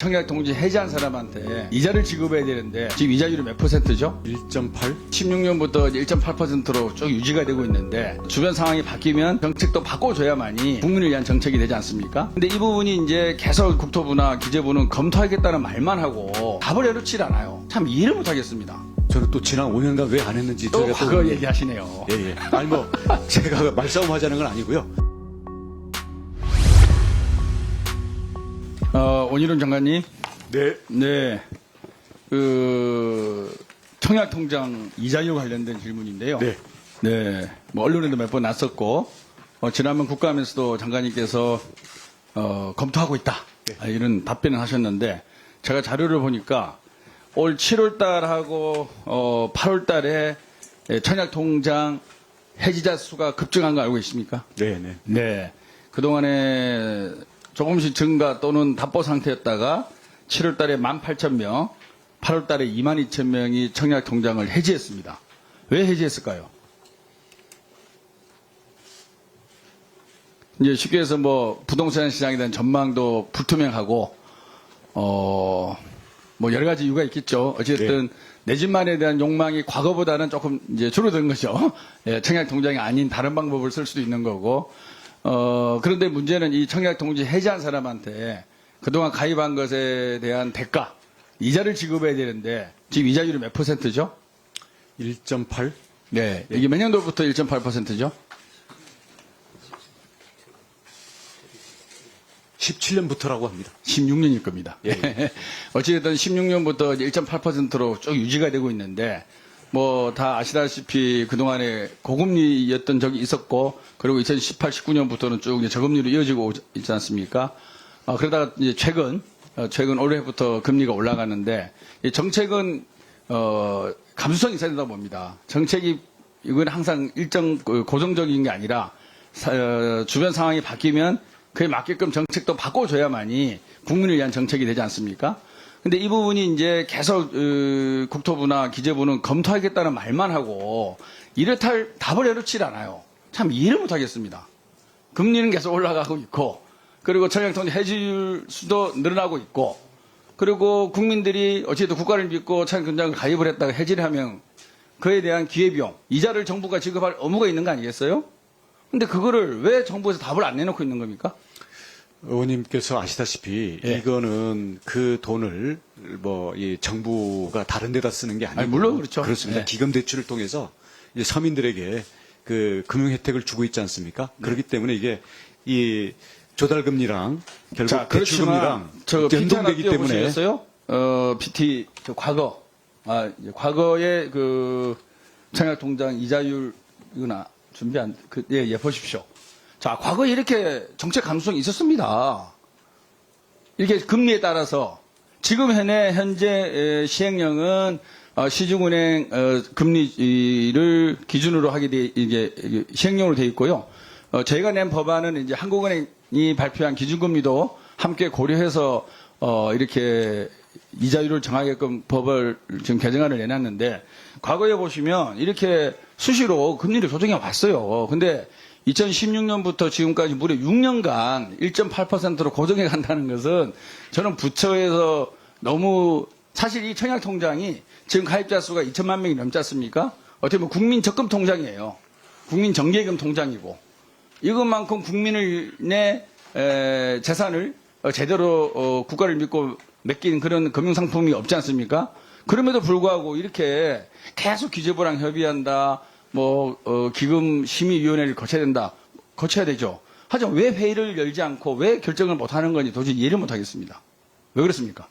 청약통지 해지한 사람한테 이자를 지급해야 되는데 지금 이자율이 몇 %죠? 1.8? 16년부터 1.8%로 쭉 유지가 되고 있는데 주변 상황이 바뀌면 정책도 바꿔줘야만이 국민을 위한 정책이 되지 않습니까? 근데 이 부분이 이제 계속 국토부나 기재부는 검토하겠다는 말만 하고 답을 내놓질 않아요. 참 이해를 못하겠습니다. 저는 또 지난 5년간 왜 안 했는지 또 저희가 과거 얘기하시네요. 예. 아니 뭐 제가 말싸움 하자는 건 아니고요. 원희룡 장관님. 네. 네. 청약통장 이자율 관련된 질문인데요. 네. 네. 뭐 언론에도 몇 번 났었고, 지난번 국감에서도 장관님께서, 검토하고 있다. 네. 이런 답변을 하셨는데, 제가 자료를 보니까 올 7월 달하고, 8월 달에 청약통장 해지자 수가 급증한 거 알고 있습니까? 네. 네. 그동안에 조금씩 증가 또는 답보 상태였다가 7월 달에 18,000명, 8월 달에 22,000명이 청약통장을 해지했습니다. 왜 해지했을까요? 이제 쉽게 해서 뭐 부동산 시장에 대한 전망도 불투명하고, 뭐 여러 가지 이유가 있겠죠. 어쨌든 내 집만에 대한 욕망이 과거보다는 조금 이제 줄어든 거죠. 예, 청약통장이 아닌 다른 방법을 쓸 수도 있는 거고, 그런데 문제는 이 청약통지 해지한 사람한테 그동안 가입한 것에 대한 대가, 이자를 지급해야 되는데 지금 이자율이 몇 %죠? 1.8? 네. 이게 몇 년도부터 1.8%죠? 17년부터라고 합니다. 16년일 겁니다. 예. 어찌됐든 16년부터 1.8%로 쭉 유지가 되고 있는데, 뭐 다 아시다시피 그동안에 고금리였던 적이 있었고, 그리고 2018, 19년부터는 쭉 이제 저금리로 이어지고 있지 않습니까? 그러다가 이제 최근 올해부터 금리가 올라가는데, 이 정책은, 감수성이 있어야 된다고 봅니다. 정책이, 이건 항상 일정 고정적인 게 아니라, 주변 상황이 바뀌면 그에 맞게끔 정책도 바꿔줘야만이 국민을 위한 정책이 되지 않습니까? 근데 이 부분이 이제 계속 국토부나 기재부는 검토하겠다는 말만 하고 이렇다 답을 내놓질 않아요. 참 이해를 못하겠습니다. 금리는 계속 올라가고 있고, 그리고 청약통지 해지율 수도 늘어나고 있고, 그리고 국민들이 어쨌든 국가를 믿고 청약통장을 가입을 했다가 해지를 하면 그에 대한 기회비용, 이자를 정부가 지급할 의무가 있는 거 아니겠어요? 근데 그거를 왜 정부에서 답을 안 내놓고 있는 겁니까? 의원님께서 아시다시피 예. 이거는 그 돈을 뭐 이 정부가 다른 데다 쓰는 게 아니고, 아니, 물론 그렇죠. 그렇습니다. 예. 기금 대출을 통해서 이제 서민들에게 그 금융 혜택을 주고 있지 않습니까? 그렇기 때문에 이게 이 조달금리랑 결국 대출금리랑 연동되기 때문에 보시겠어요? PT 과거, 이제 과거의 그 청약통장 이자율 이거나 준비 안 예, 보십시오. 자, 과거에 이렇게 정책 감수성이 있었습니다. 이렇게 금리에 따라서 지금 현재 시행령은 시중은행 금리를 기준으로 하게 돼 이게 시행령으로 돼 있고요. 저희가 낸 법안은 이제 한국은행이 발표한 기준금리도 함께 고려해서 이렇게 이자율을 정하게끔 법을 지금 개정안을 내놨는데, 과거에 보시면 이렇게 수시로 금리를 조정해 왔어요. 근데 2016년부터 지금까지 무려 6년간 1.8%로 고정해 간다는 것은 저는 부처에서 너무, 사실 이 청약통장이 지금 가입자 수가 2천만 명이 넘지 않습니까? 어떻게 보면 국민 적금 통장이에요. 국민 정기예금 통장이고, 이것만큼 국민의 재산을 제대로 국가를 믿고 맡긴 그런 금융상품이 없지 않습니까? 그럼에도 불구하고 이렇게 계속 기재부랑 협의한다, 기금심의위원회를 거쳐야 된다, 거쳐야 되죠. 하지만 왜 회의를 열지 않고 왜 결정을 못하는 건지 도저히 이해를 못하겠습니다. 왜 그렇습니까?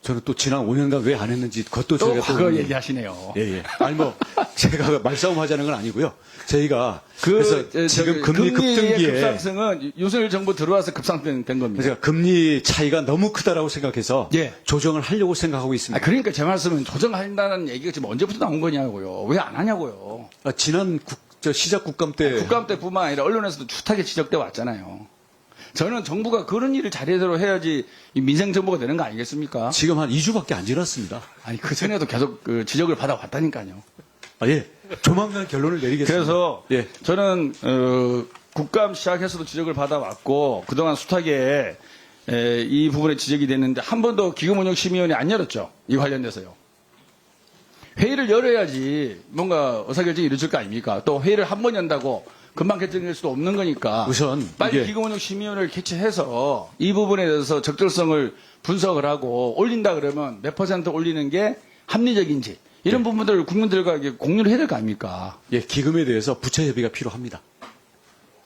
저는 또 지난 5년간 왜 안 했는지 그것도 또 저희가 과거 얘기하시네요. 예. 아니 뭐 제가 말싸움 하자는 건 아니고요. 저희가 그래서 지금 금리 급등기에 급상승은 윤석열 정부 들어와서 급상승된 겁니다. 제가 금리 차이가 너무 크다라고 생각해서 예. 조정을 하려고 생각하고 있습니다. 그러니까 제 말씀은 조정한다는 얘기가 지금 언제부터 나온 거냐고요. 왜 안 하냐고요. 지난 시작 국감 때 국감 때뿐만 아니라 언론에서도 숱하게 지적돼 왔잖아요. 저는 정부가 그런 일을 자리대로 해야지 민생 정부가 되는 거 아니겠습니까? 지금 한 2주밖에 안 지났습니다. 아니 그 전에도 계속 지적을 받아왔다니까요. 예. 조만간 결론을 내리겠습니다. 그래서 예. 저는 국감 시작해서도 지적을 받아왔고, 그동안 숱하게 이 부분에 지적이 됐는데 한 번도 기금운용심의위원회 안 열었죠. 이 관련돼서요. 회의를 열어야지 뭔가 의사결정이 이루어질 거 아닙니까? 또 회의를 한 번 연다고 금방 결정될 수도 없는 거니까 우선 빨리 이게 기금운용심의위원회를 개최해서 이 부분에 대해서 적절성을 분석을 하고 올린다 그러면 몇 % 올리는 게 합리적인지 이런 부분들을 국민들과 이게 공유를 해야 될 거 아닙니까? 예, 기금에 대해서 부처 협의가 필요합니다.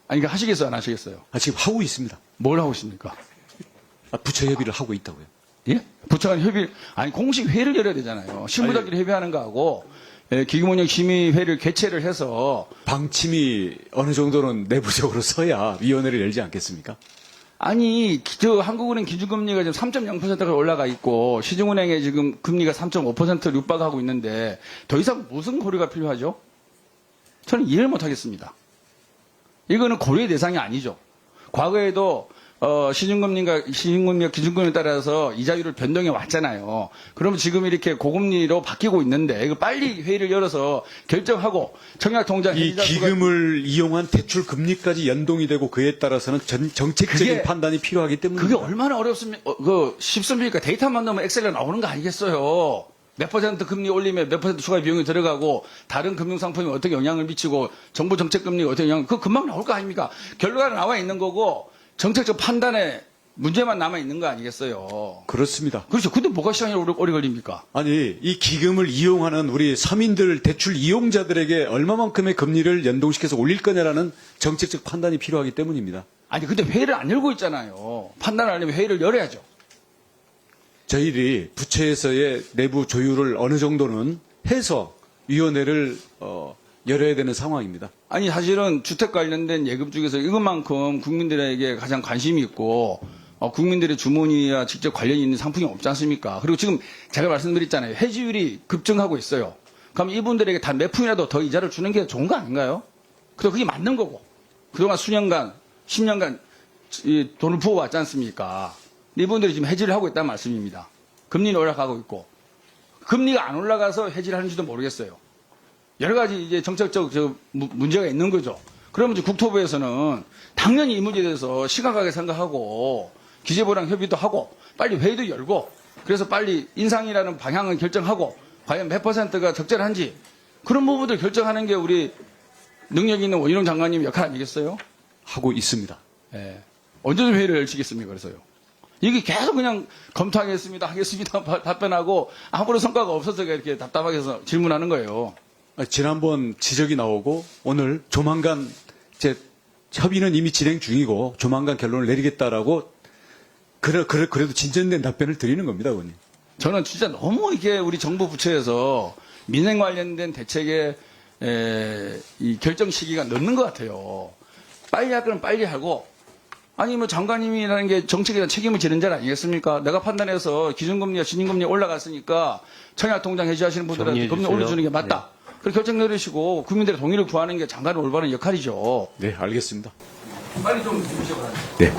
아니, 그러니까 하시겠어요? 안 하시겠어요? 지금 하고 있습니다. 뭘 하고 있습니까? 부처 협의를 하고 있다고요. 예? 부처 간 협의, 아니, 공식 회의를 열어야 되잖아요. 신부들끼리 협의하는 거하고, 기금운용심의회를 개최를 해서. 방침이 어느 정도는 내부적으로 서야 위원회를 열지 않겠습니까? 아니, 한국은행 기준금리가 지금 3.0%가 올라가 있고, 시중은행에 지금 금리가 3.5%를 육박하고 있는데, 더 이상 무슨 고려가 필요하죠? 저는 이해를 못 하겠습니다. 이거는 고려의 대상이 아니죠. 과거에도 시중금리가 기준금리에 따라서 이자율을 변동해 왔잖아요. 그러면 지금 이렇게 고금리로 바뀌고 있는데 이거 빨리 회의를 열어서 결정하고 청약통장 이 기금을 이용한 대출 금리까지 연동이 되고 그에 따라서는 정책적인 판단이 필요하기 때문에 그게 얼마나 쉽습니까? 데이터만 넣으면 엑셀에 나오는 거 아니겠어요? 몇 % 금리 올리면 몇 % 추가 비용이 들어가고 다른 금융상품이 어떻게 영향을 미치고 정부 정책금리가 어떻게 그거 금방 나올 거 아닙니까? 결과가 나와 있는 거고 정책적 판단에 문제만 남아 있는 거 아니겠어요? 그렇습니다. 그렇죠. 근데 뭐가 시간이 오래 걸립니까? 아니, 이 기금을 이용하는 우리 서민들 대출 이용자들에게 얼마만큼의 금리를 연동시켜서 올릴 거냐라는 정책적 판단이 필요하기 때문입니다. 아니 근데 회의를 안 열고 있잖아요. 판단을 하려면 회의를 열어야죠. 저희들이 부처에서의 내부 조율을 어느 정도는 해서 위원회를 열어야 되는 상황입니다. 아니 사실은 주택 관련된 예금 중에서 이것만큼 국민들에게 가장 관심이 있고 국민들의 주머니와 직접 관련이 있는 상품이 없지 않습니까? 그리고 지금 제가 말씀드렸잖아요. 해지율이 급증하고 있어요. 그럼 이분들에게 단 몇 푼이라도 더 이자를 주는 게 좋은 거 아닌가요? 그게 맞는 거고 그동안 수년간 10년간 이 돈을 부어왔지 않습니까? 이분들이 지금 해지를 하고 있다는 말씀입니다. 금리는 올라가고 있고 금리가 안 올라가서 해지를 하는지도 모르겠어요. 여러 가지 이제 정책적 문제가 있는 거죠. 그러면 이제 국토부에서는 당연히 이 문제에 대해서 심각하게 생각하고 기재부랑 협의도 하고 빨리 회의도 열고 그래서 빨리 인상이라는 방향을 결정하고 과연 몇 %가 적절한지 그런 부분들 결정하는 게 우리 능력 있는 원희룡 장관님 역할 아니겠어요? 하고 있습니다. 예. 언제든 회의를 열시겠습니까? 그래서요. 이게 계속 그냥 검토하겠습니다, 하겠습니다 답변하고 아무런 성과가 없어서 이렇게 답답하게 해서 질문하는 거예요. 지난번 지적이 나오고 오늘 조만간 협의는 이미 진행 중이고 조만간 결론을 내리겠다라고 그래도 진전된 답변을 드리는 겁니다, 의원님. 저는 진짜 너무 이게 우리 정부 부처에서 민생 관련된 대책의 이 결정 시기가 늦는 것 같아요. 빨리 할 거는 빨리 하고 아니 뭐 장관님이라는 게 정책에 대한 책임을 지는 자리 아니겠습니까? 내가 판단해서 기준금리와 신인금리 올라갔으니까 청약통장 해지하시는 분들한테 금리 올려주는 게 맞다. 그렇게 결정 내리시고 국민들의 동의를 구하는 게 장관의 올바른 역할이죠. 네, 알겠습니다. 빨리 좀 주시기 바랍니다. 네.